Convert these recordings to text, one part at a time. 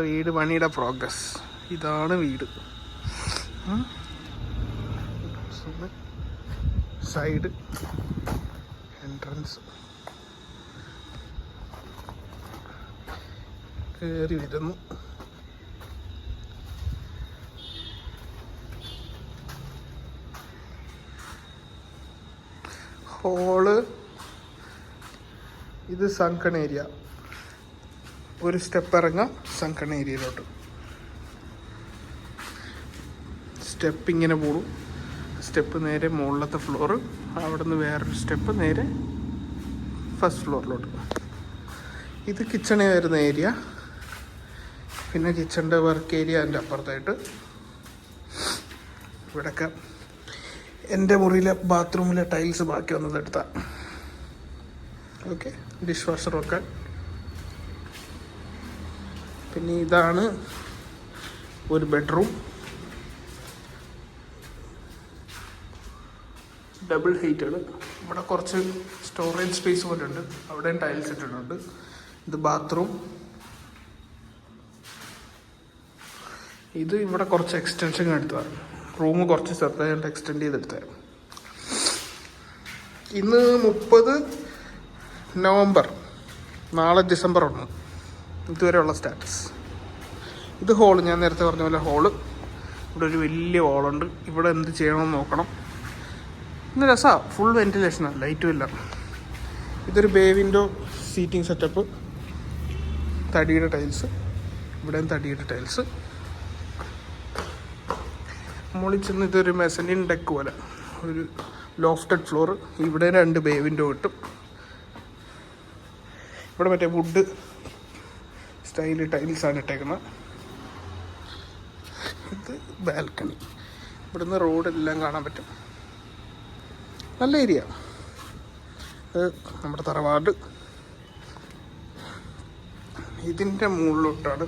വീട് പണിയുടെ പ്രോഗ്രസ്. ഇതാണ് വീട്. സൈഡ് എൻട്രൻസ് കയറി വരുന്നു. ഹോള്. ഇത് സങ്കൺ ഏരിയ. ഒരു സ്റ്റെപ്പ് ഇറങ്ങാം സങ്കൺ ഏരിയയിലോട്ട്. സ്റ്റെപ്പ് ഇങ്ങനെ പോടും. സ്റ്റെപ്പ് നേരെ മുകളിലത്തെ ഫ്ലോറ്. അവിടെ നിന്ന് വേറൊരു സ്റ്റെപ്പ് നേരെ ഫസ്റ്റ് ഫ്ലോറിലോട്ട്. ഇത് കിച്ചണിൽ വരുന്ന ഏരിയ. പിന്നെ കിച്ചണിൻ്റെ വർക്ക് ഏരിയ അതിൻ്റെ അപ്പുറത്തായിട്ട്. ഇവിടെയൊക്കെ എൻ്റെ മുറിയിലെ ബാത്റൂമിലെ ടൈൽസ് ബാക്കി വന്നത് എടുത്താൽ. ഓക്കെ, ഡിഷ് വാഷർ വെക്കാൻ. പിന്നെ ഇതാണ് ഒരു ബെഡ്റൂം. ഡബിൾ ഹൈറ്റാണ്. ഇവിടെ കുറച്ച് സ്റ്റോറേജ് സ്പേസ് പോലെ ഉണ്ട്. അവിടെയും ടൈൽസ് ഇട്ടിട്ടുണ്ട്. ഇത് ബാത്റൂം. ഇത് ഇവിടെ കുറച്ച് എക്സ്റ്റൻഷൻ എടുത്തതാണ്. റൂം കുറച്ച് ചെറുതായിട്ട് എക്സ്റ്റെൻഡ് ചെയ്തെടുത്തായിരുന്നു. ഇന്ന് 30 നവംബർ. നാളെ ഡിസംബർ 1. ഇതുവരെയുള്ള സ്റ്റാറ്റസ്. ഇത് ഹോള്. ഞാൻ നേരത്തെ പറഞ്ഞ പോലെ ഹോള്. ഇവിടെ ഒരു വലിയ ഹോളുണ്ട്. ഇവിടെ എന്ത് ചെയ്യണമെന്ന് നോക്കണം. ഇന്ന് രസമാണ്. ഫുൾ വെൻറ്റിലേഷനാണ്, ലൈറ്റും ഇല്ല. ഇതൊരു ബേ വിൻഡോ സീറ്റിംഗ് സെറ്റപ്പ്. തടിയുടെ ടൈൽസ്. ഇവിടെയും തടിയുടെ ടൈൽസ്. മുകളിൽ ചെന്ന് ഇതൊരു മെസനിൻ ഡെക്ക് പോലെ ഒരു ലോഫ്റ്റഡ് ഫ്ലോർ. ഇവിടെ 2 ബേ വിൻഡോ കിട്ടും. ഇവിടെ മറ്റേ വുഡ് സ്റ്റൈല് ടൈൽസാണ് ഇട്ടേക്കുന്നത്. ഇത് ബാൽക്കണി. ഇവിടുന്ന് റോഡെല്ലാം കാണാൻ പറ്റും. നല്ല ഏരിയ. ഇത് നമ്മുടെ തറവാട്. ഇതിൻ്റെ മുകളിലോട്ടാണ്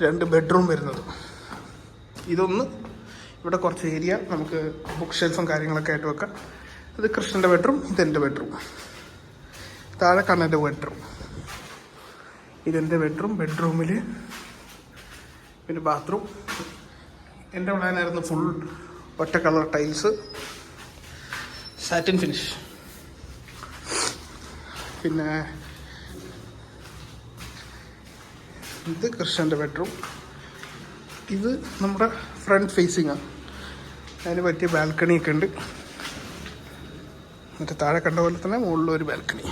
2 ബെഡ്റൂം വരുന്നത്. ഇതൊന്ന്. ഇവിടെ കുറച്ച് ഏരിയ നമുക്ക് ബുക്ക് ഷെൽഫും കാര്യങ്ങളൊക്കെ ആയിട്ട് വെക്കാം. ഇത് കൃഷ്ണൻ്റെ ബെഡ്റൂം. ഇതെൻ്റെ ബെഡ്റൂം. താഴെ കണ്ണൻ്റെ ബെഡ്റൂം. ഇതെൻ്റെ ബെഡ്റൂം. ബെഡ്റൂമിൽ പിന്നെ ബാത്റൂം. എൻ്റെ പ്ലാനായിരുന്നു ഫുൾ ഒറ്റ കളർ ടൈൽസ്, സാറ്റിൻ ഫിനിഷ്. പിന്നെ ഇത് കൃഷ്ണൻ്റെ ബെഡ്റൂം. ഇത് നമ്മുടെ ഫ്രണ്ട് ഫേസിങ്ങാണ്. അതിന് പറ്റിയ ബാൽക്കണിയൊക്കെ ഉണ്ട്. മറ്റേ താഴെ കണ്ട പോലെ തന്നെ മുകളിലൊരു ബാൽക്കണി.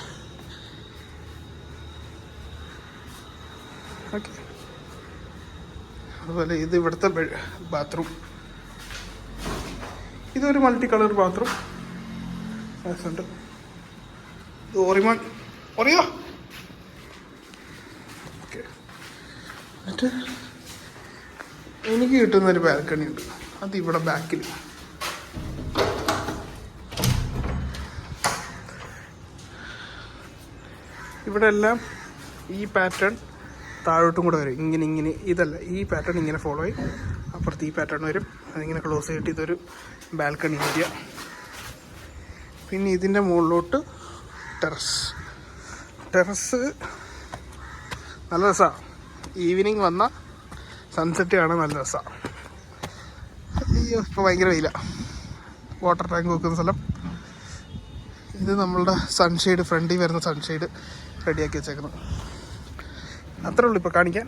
ഓക്കെ. അതുപോലെ ഇത് ഇവിടുത്തെ ബാത്റൂം. ഇതൊരു മൾട്ടി കളർ ബാത്റൂം. ഉണ്ട്. ഇത് ഓറിമാൻ അറിയോ? ഓക്കെ. എന്നിട്ട് എനിക്ക് കിട്ടുന്നൊരു ബാൽക്കണി ഉണ്ട്. അത് ഇവിടെ ബാക്കിൽ. ഇവിടെ എല്ലാം ഈ പാറ്റേൺ താഴോട്ടും കൂടെ വരും. ഇങ്ങനെ ഇതല്ല, ഈ പാറ്റേൺ ഇങ്ങനെ ഫോളോ ചെയ്യും. അപ്പുറത്ത് ഈ പാറ്റേൺ വരും. അതിങ്ങനെ ക്ലോസ് ചെയ്തിട്ട് ഇതൊരു ബാൽക്കണി ഏരിയ. പിന്നെ ഇതിൻ്റെ മുകളിലോട്ട് ടെറസ് നല്ല രസമാണ്. ഈവനിങ് വന്ന സൺസെറ്റ് കാണാൻ നല്ല രസമാണ്. അയ്യോ, ഇപ്പോൾ ഭയങ്കര വെയിലാണ്. വാട്ടർ ടാങ്ക് വെക്കുന്ന സ്ഥലം. ഇത് നമ്മളുടെ സൺഷെയ്ഡ്, ഫ്രണ്ടിൽ വരുന്ന സൺഷെയ്ഡ് റെഡിയാക്കി വെച്ചേക്കുന്നത്. അത്രേ ഉള്ളൂ ഇപ്പോൾ കാണിക്കാൻ.